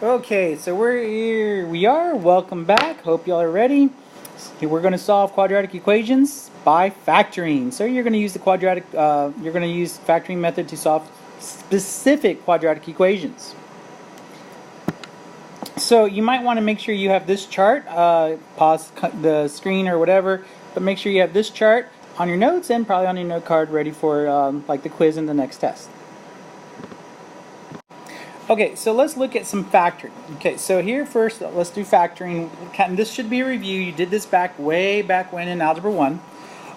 Okay, so we are. Welcome back. Hope y'all are ready. We're going to solve quadratic equations by factoring. So you're going to use the you're going to use factoring method to solve specific quadratic equations. So you might want to make sure you have this chart, pause the screen or whatever, but make sure you have this chart on your notes and probably on your note card ready for like the quiz and the next test. Okay, so let's look at some factoring. Okay, so here first, let's do factoring. This should be a review. You did this way back when in Algebra 1.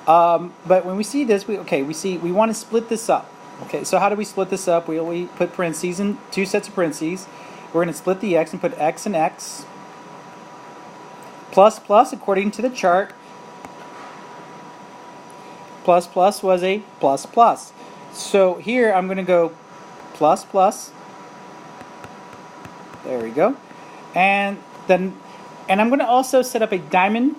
But when we see this, we want to split this up. Okay, so how do we split this up? We put parentheses in two sets of parentheses. We're going to split the x and put x and x. Plus plus, according to the chart. Plus plus was a plus plus. So here I'm going to go plus plus. There we go. And I'm going to also set up a diamond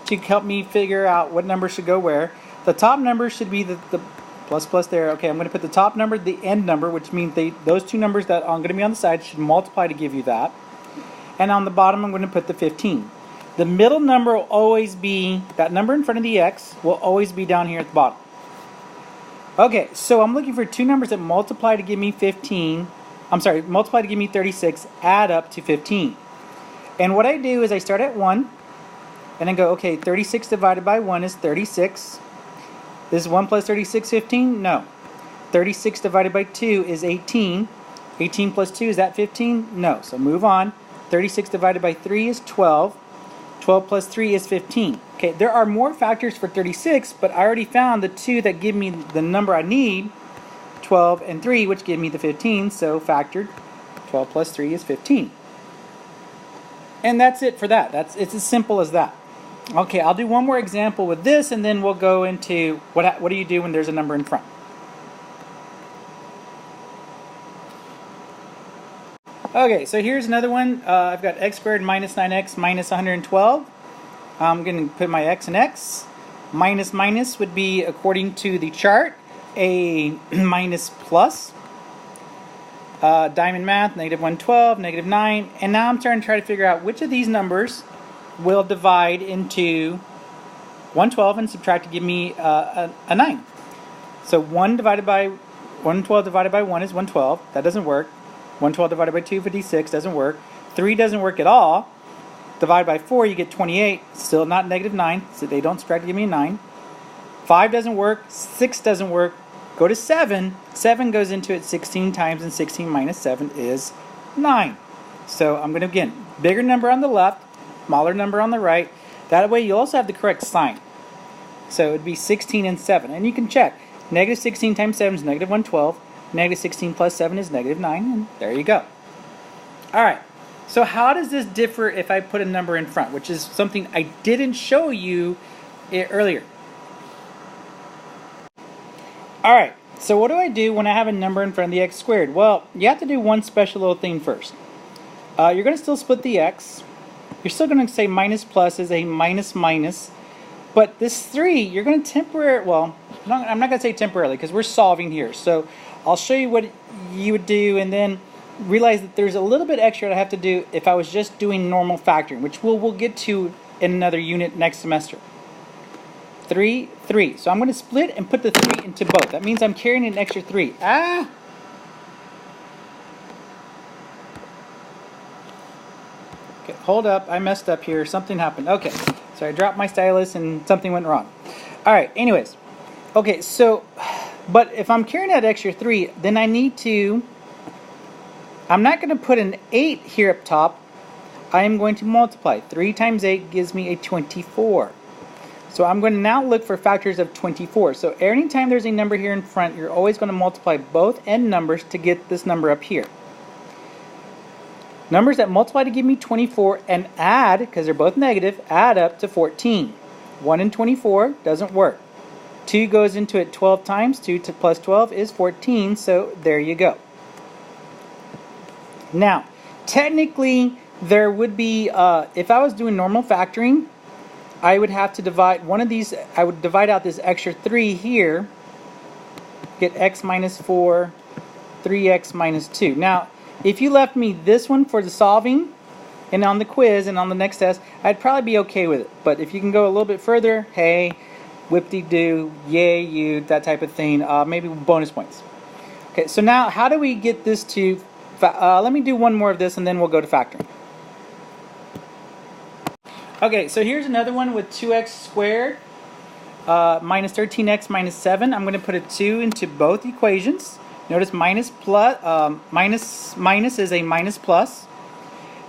to help me figure out what number should go where. The top number should be the plus plus there. Okay, I'm going to put the top number, the end number, which means those two numbers that are going to be on the side should multiply to give you that. And on the bottom, I'm going to put the 15. The middle number will always be, that number in front of the x will always be down here at the bottom. Okay, so I'm looking for two numbers that multiply to give me 15. Multiply to give me 36, add up to 15. And what I do is I start at 1, and then go, okay, 36 divided by 1 is 36. Is 1 plus 36 15? No. 36 divided by 2 is 18. 18 plus 2, is that 15? No. So move on. 36 divided by 3 is 12. 12 plus 3 is 15. Okay, there are more factors for 36, but I already found the two that give me the number I need. 12 and 3, which give me the 15, so factored 12 plus 3 is 15. And that's it for that. It's as simple as that. Okay, I'll do one more example with this, and then we'll go into what do you do when there's a number in front. Okay, so here's another one. I've got x squared minus 9x minus 112. I'm going to put my x and x. Minus minus would be, according to the chart, a minus plus. Diamond math, negative 112, negative 9. And now I'm trying to figure out which of these numbers will divide into 112 and subtract to give me a 9. So 112 divided by 1 is 112. That doesn't work. 112 divided by 2, 56, doesn't work. 3 doesn't work at all. Divide by 4, you get 28. Still not negative 9, so they don't subtract to give me a 9. 5 doesn't work. 6 doesn't work. Go to 7. 7 goes into it 16 times, and 16 minus 7 is 9. So I'm going to, again, bigger number on the left, smaller number on the right. That way you also have the correct sign. So it would be 16 and 7. And you can check. Negative 16 times 7 is negative 112. Negative 16 plus 7 is negative 9. And there you go. All right. So how does this differ if I put a number in front, which is something I didn't show you earlier. All right. So what do I do when I have a number in front of the x squared? Well, you have to do one special little thing first. You're going to still split the x. You're still going to say minus plus is a minus minus. But this 3, you're going to temporarily, well, I'm not going to say temporarily because we're solving here. So I'll show you what you would do and then realize that there's a little bit extra I have to do if I was just doing normal factoring, which we'll get to in another unit next semester. 3, 3. So I'm going to split and put the 3 into both. That means I'm carrying an extra 3. Okay, hold up. I messed up here. Something happened. Okay. So I dropped my stylus and something went wrong. All right. Anyways. Okay. So, but if I'm carrying that extra 3, then I need to, I'm not going to put an 8 here up top. I am going to multiply. 3 times 8 gives me a 24. So I'm going to now look for factors of 24. So anytime there's a number here in front, you're always going to multiply both end numbers to get this number up here. Numbers that multiply to give me 24 and add, because they're both negative, add up to 14. 1 and 24 doesn't work. 2 goes into it 12 times. 2 plus 12 is 14, so there you go. Now, technically, there would be, if I was doing normal factoring, I would have to divide one of these, I would divide out this extra 3 here, get x minus 4, 3x minus 2. Now, if you left me this one for the solving and on the quiz and on the next test, I'd probably be okay with it. But if you can go a little bit further, hey, whip-de-doo, yay you, that type of thing, maybe bonus points. Okay, so now how do we get this to, let me do one more of this and then we'll go to factoring. Okay, so here's another one with 2x squared minus 13x minus 7. I'm going to put a 2 into both equations. Notice minus is a minus plus.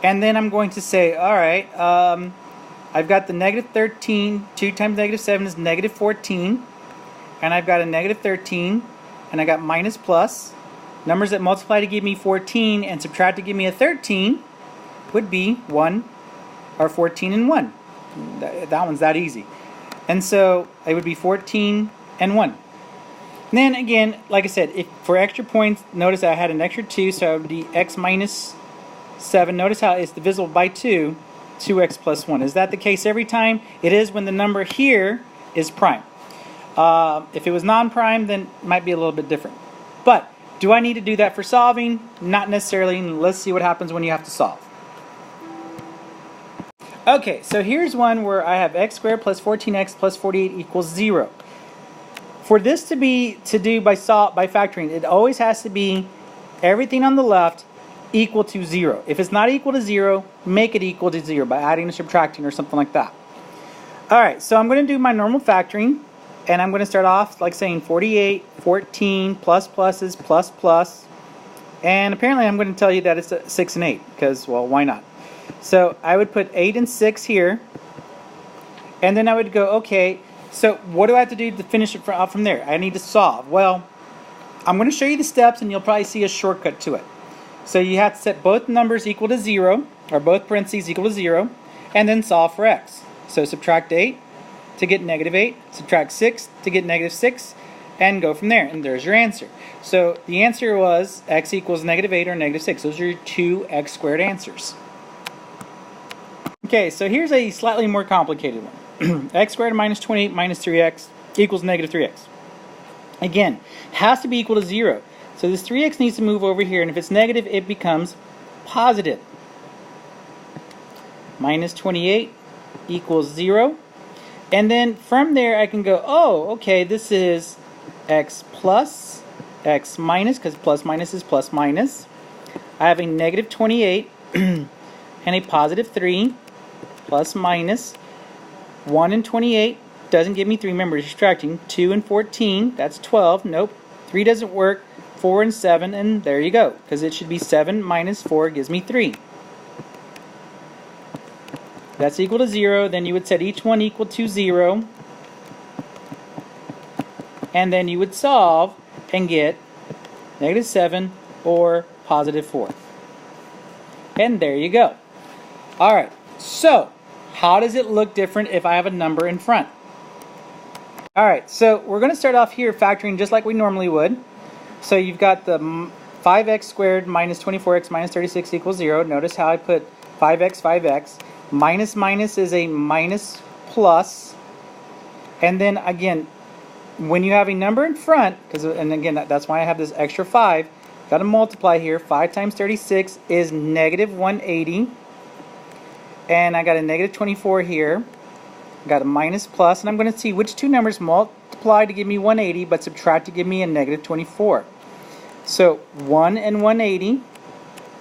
And then I'm going to say, all right, I've got the negative 13. 2 times negative 7 is negative 14. And I've got a negative 13. And I got minus plus. Numbers that multiply to give me 14 and subtract to give me a 13 would be 1. Or 14 and 1. That one's that easy. And so it would be 14 and 1. And then again, like I said, if for extra points, notice I had an extra 2, so it would be x minus 7. Notice how it's divisible by 2, 2x plus 1. Is that the case every time? It is when the number here is prime. If it was non-prime, then it might be a little bit different. But do I need to do that for solving? Not necessarily. Let's see what happens when you have to solve. Okay, so here's one where I have x squared plus 14x plus 48 equals 0. For this to do by factoring, it always has to be everything on the left equal to 0. If it's not equal to 0, make it equal to 0 by adding or subtracting or something like that. Alright, so I'm going to do my normal factoring, and I'm going to start off like saying 48, 14, plus pluses, plus plus, and apparently I'm going to tell you that it's 6 and 8, because, well, why not? So I would put 8 and 6 here, and then I would go, okay, so what do I have to do to finish it from there? I need to solve. Well, I'm going to show you the steps, and you'll probably see a shortcut to it. So you have to set both numbers equal to 0, or both parentheses equal to 0, and then solve for x. So subtract 8 to get negative 8, subtract 6 to get negative 6, and go from there, and there's your answer. So the answer was x equals negative 8 or negative 6. Those are your two x squared answers. Okay, so here's a slightly more complicated one. X squared minus 28 minus 3x equals negative 3x. Again, has to be equal to 0. So this 3x needs to move over here, and if it's negative, it becomes positive. Minus 28 equals 0. And then from there, I can go, oh, okay, this is x plus, x minus, because plus minus is plus minus. I have a negative 28 and a positive 3. Plus minus 1 and 28 doesn't give me 3. Remember, subtracting 2 and 14, that's 12. Nope, 3 doesn't work. 4 and 7, and there you go, because it should be 7 minus 4 gives me 3. That's equal to 0. Then you would set each one equal to 0, and then you would solve and get negative 7 or positive 4. And there you go. All right. So, how does it look different if I have a number in front? Alright, so we're going to start off here factoring just like we normally would. So you've got the 5x squared minus 24x minus 36 equals 0. Notice how I put 5x, 5x. Minus minus is a minus plus. And then again, when you have a number in front, and again, that's why I have this extra 5, got to multiply here. 5 times 36 is negative 180. And I got a negative 24 here. Got a minus plus, and I'm going to see which two numbers multiply to give me 180, but subtract to give me a negative 24. So 1 and 180,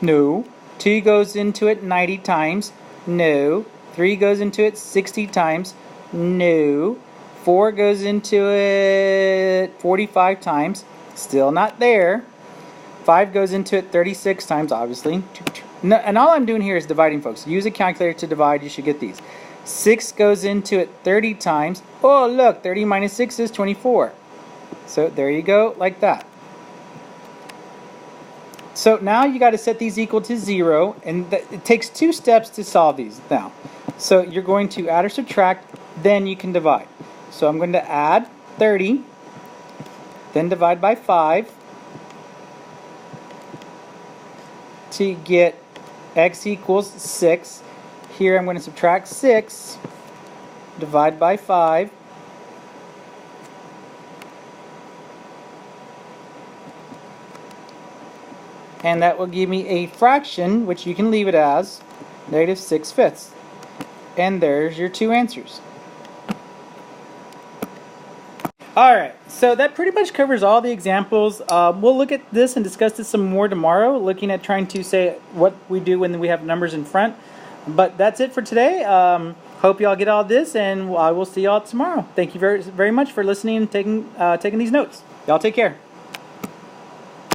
no. 2 goes into it 90 times, no. 3 goes into it 60 times, no. 4 goes into it 45 times, still not there. 5 goes into it 36 times, obviously. No, and all I'm doing here is dividing, folks. Use a calculator to divide. You should get these. 6 goes into it 30 times. Oh, look, 30 minus 6 is 24. So there you go, like that. So now you got to set these equal to 0, and it takes 2 steps to solve these now. So you're going to add or subtract, then you can divide. So I'm going to add 30, then divide by 5 to get x equals 6. Here I'm going to subtract 6, divide by 5, And that will give me a fraction, which you can leave it as negative 6/5. And there's your two answers. Alright, so that pretty much covers all the examples. We'll look at this and discuss this some more tomorrow, looking at trying to say what we do when we have numbers in front. But that's it for today. Hope y'all get all this, and I will see y'all tomorrow. Thank you very, very much for listening and taking these notes. Y'all take care.